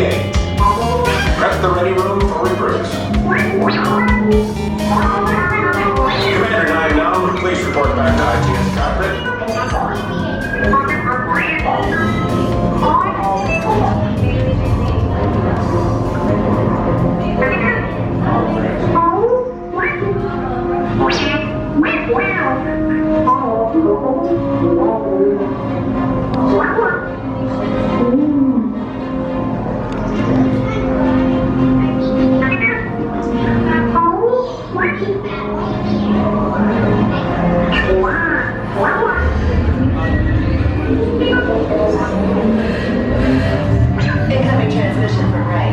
BB-8. Prep the ready room for recruits. Commander 9-9, please report back to ITS cockpit. Incoming transmission from Ray.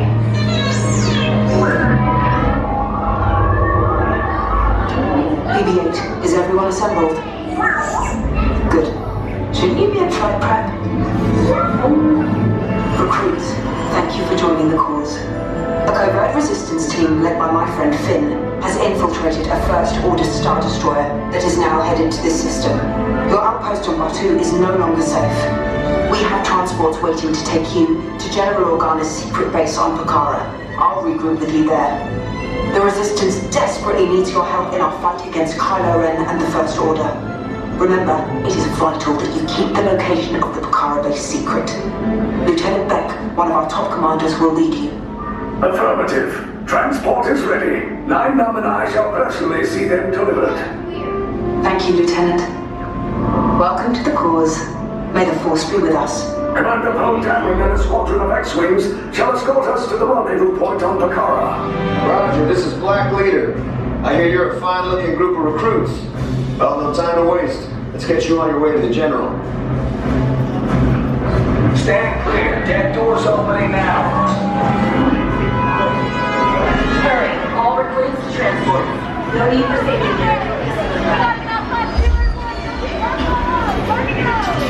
BB-8, is everyone assembled? Good. Shouldn't you be at flight prep? Recruits, thank you for joining the cause. A covert resistance team led by my friend Finn has infiltrated a First Order Star Destroyer that is now headed to this system. Your outpost on Batu is no longer safe. We have transports waiting to take you to General Organa's secret base on Pucara. I'll regroup with you there. The Resistance desperately needs your help in our fight against Kylo Ren and the First Order. Remember, it is vital that you keep the location of the Pucara base secret. Lieutenant Beck, one of our top commanders, will lead you. Affirmative. Transport is ready. 9-9 and I shall personally see them delivered. Thank you, Lieutenant. Welcome to the cause. May the Force be with us. Commander Poe Dameron and a squadron of X-Wings shall escort us to the rendezvous point on Pucara. Roger, this is Black Leader. I hear you're a fine-looking group of recruits. Well, no time to waste. Let's get you on your way to the General. Stand clear. Dead doors opening now. Hurry, all recruits to transport. No need for safety gear.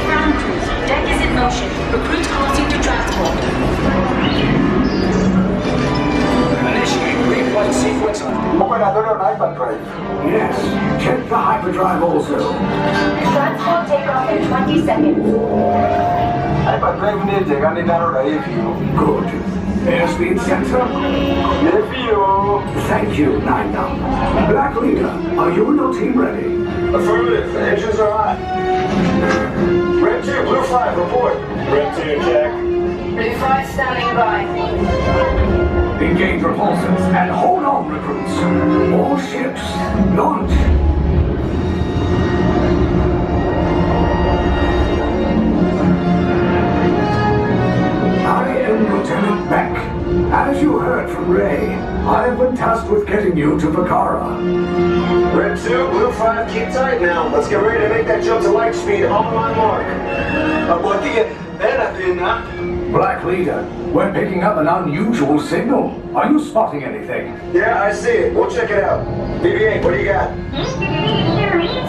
Ground crews, deck is in motion. Recruits crossing to transport. Initiate replay sequence on Operador on hyperdrive. Yes. Check the hyperdrive also. Transport takeoff in 20 seconds. Hyperdrive near llegando en hora hivi. Good. Airspeed sensor. Hivi. Thank you, 9-9. Black Leader, are you and your team ready? Affirmative. The engines are hot. Red 2, Blue 5, report. Red 2, check. Blue 5 standing by. Engage repulsors and hold on, recruits. All ships, launch. I am Lieutenant Beck. As you heard from Ray, I have been tasked with getting you to Pucara. Red 2, Blue 5, keep tight now. Let's get ready to make that jump to light speed on my mark. Black Leader, we're picking up an unusual signal. Are you spotting anything? Yeah, I see it. We'll check it out. BB-8, what do you got?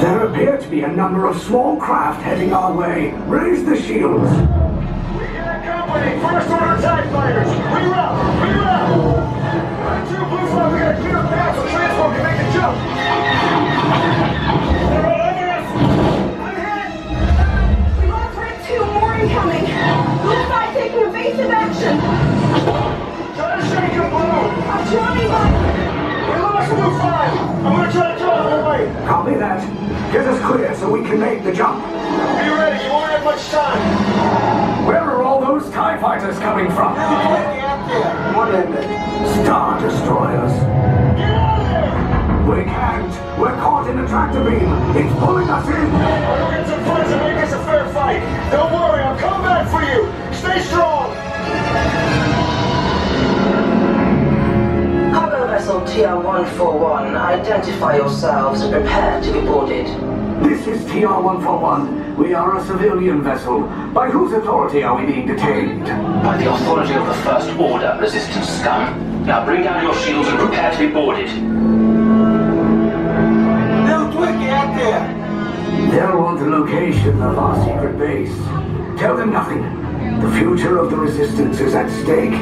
There appear to be a number of small craft heading our way. Raise the shields. We got company. First Order TIE fighters. Reroute! Reroute! Red 2, Blue 5, we got a clear path so transport can make the jump. They're all over us. I'm hit! We lost Red 2, more incoming. Blue 5 taking evasive action. Try to shake your balloon. I'm trying, but... We lost Blue 5. I'm gonna try to draw them away. Copy that. Get us clear so we can make the jump. Be ready. You won't have much time. Where are all those TIE fighters coming from? Star Destroyers. Get out of there. We can't. We're caught in a tractor beam. It's pulling us in. I'll get some friends and make this a fair fight. Don't worry. I'll come back for you. Stay strong. Cargo vessel TR-141, identify yourselves and prepare to be boarded. This is TR-141. We are a civilian vessel. By whose authority are we being detained? by the authority of the First Order, Resistance scum. Now bring down your shields and prepare to be boarded. Little Twiggy out there. They'll want the location of our secret base. Tell them nothing. The future of the Resistance is at stake.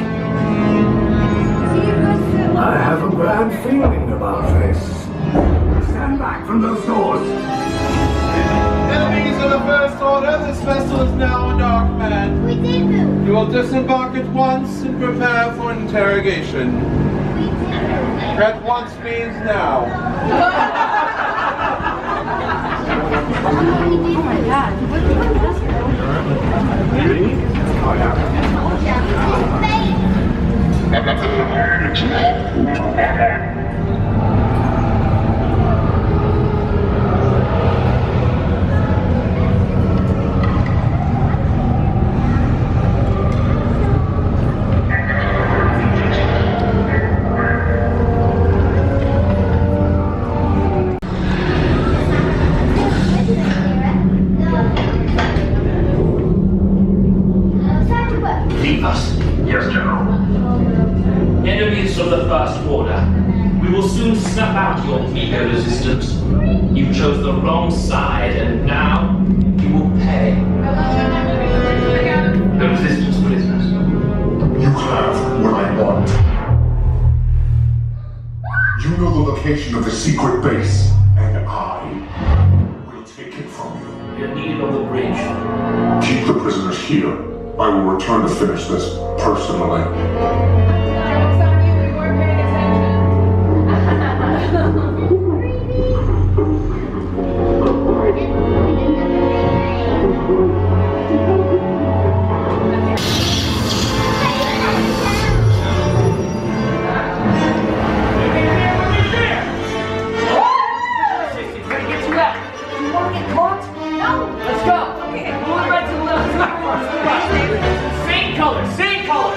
I have a bad feeling about this. Stand back from those doors. Enemies of the First Order, this vessel is now a dark man. We did move. You will disembark at once and prepare for interrogation. At once means now. Oh my God. Leave us. Yes, General. Enemies of the First Order. We will soon snuff out your eco-resistance. You chose the wrong side, and now you will pay. The Resistance prisoners. You have what I want. You know the location of the secret base, and I will take it from you. You're needed on the bridge. Keep the prisoners here. I will return to finish this personally. Joke's on you, we weren't paying You want to get caught? No! Let's go. Okay, moving right to the left. Same color, same color.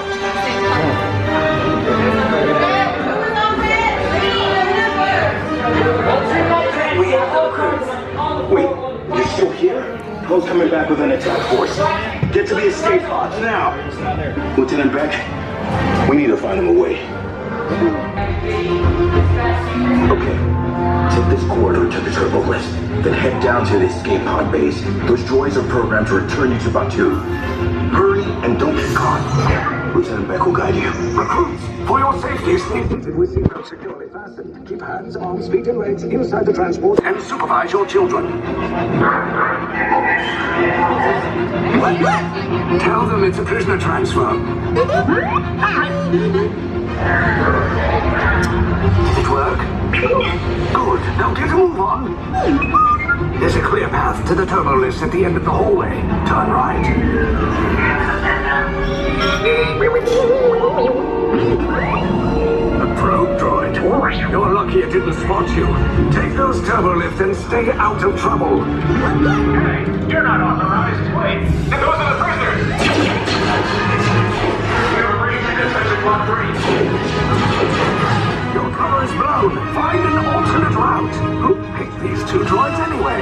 Wait, you're still here? Who's coming back with an attack force? Get to the escape pods now! Lieutenant Beck, we need to find him a way. Okay, take this corridor to the turbo lift, then head down to the escape pod base. Those droids are programmed to return you to Batu. Hurry and don't get caught. Lieutenant Beck will guide you. Recruits, for your safety, stay seated with seatbelts securely fastened. Keep hands, arms, feet, and legs inside the transport and supervise your children. Tell them it's a prisoner transfer. Did it work? Good. Now get a move on. There's a clear path to the turbo lifts at the end of the hallway. Turn right. A probe droid. You're lucky it didn't spot you. Take those turbo lifts and stay out of trouble. Hey, you're not authorized. Wait, those are the prisoners! We're agreeing to detention block 3. Your cover is blown. Find an alternate route. Who picked these two droids anyway?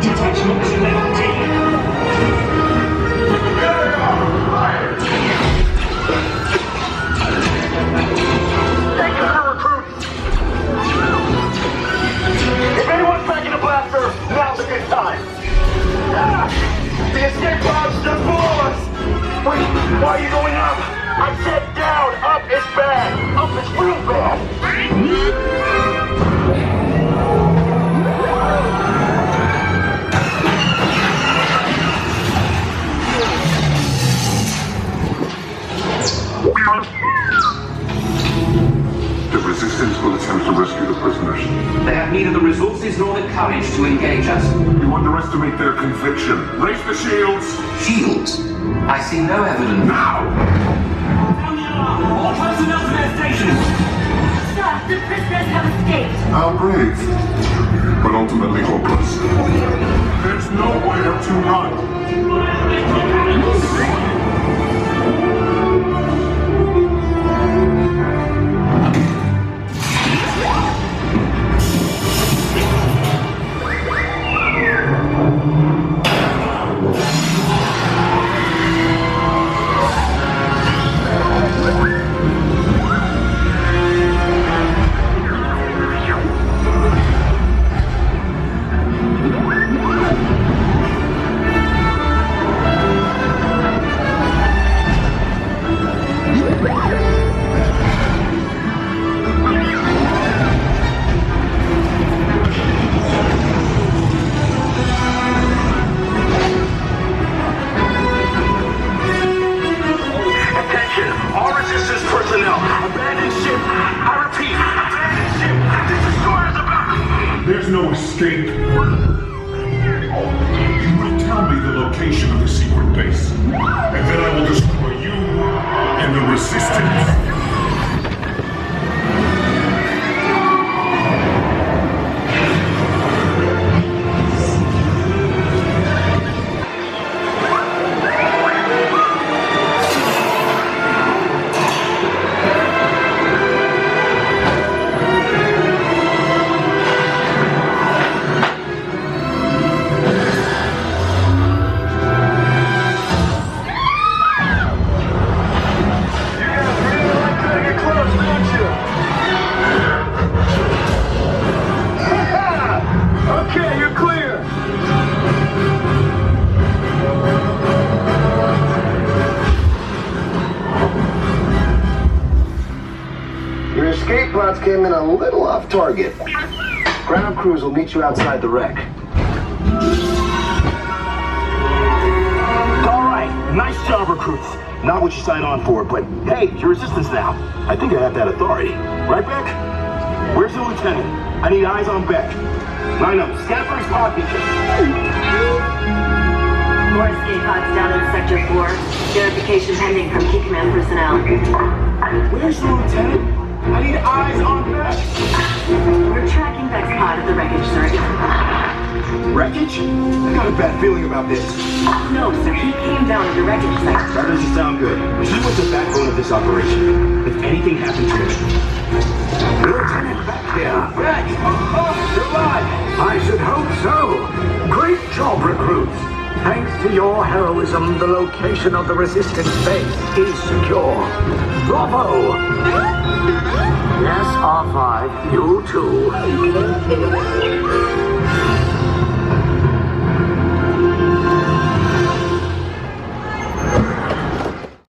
Detection to level D. Thank you for recruiting. If anyone's packing a blaster, now's a good time. The escape pod's just below us. Wait, why are you going up? I said down. Up is bad. Up is real bad. The Resistance will attempt to rescue the prisoners. They have neither the resources nor the courage to engage us. You underestimate their conviction. Raise the shields! Shields? I see no evidence. Now! All personnel to their stations. Sir, the prisoners have escaped. How brave, but ultimately hopeless. There's nowhere to run. escape. You will tell me the location of the secret base, and then I will destroy you and the Resistance. Came in a little off target. Ground crews will meet you outside the wreck. All right, nice job, recruits. Not what you signed on for, but hey, you're Resistance now. I think I have that authority. Right, Beck? Where's the lieutenant? I need eyes on Beck. Line up, scan for his pod beacon. 4 escape pods down in Sector 4. Verification pending from Key Command personnel. Where's the lieutenant? I need eyes on Beck! We're tracking Beck's pod at the wreckage, sir. Wreckage? I got a bad feeling about this. No, sir, he came down at the wreckage site. That doesn't sound good. He was the backbone of this operation. If anything happened to him... Lieutenant Beck here. Beck! Oh, you're alive! I should hope so. Great job, recruits. Thanks to your heroism, the location of the Resistance base is secure. Bravo! Yes, R5, you too.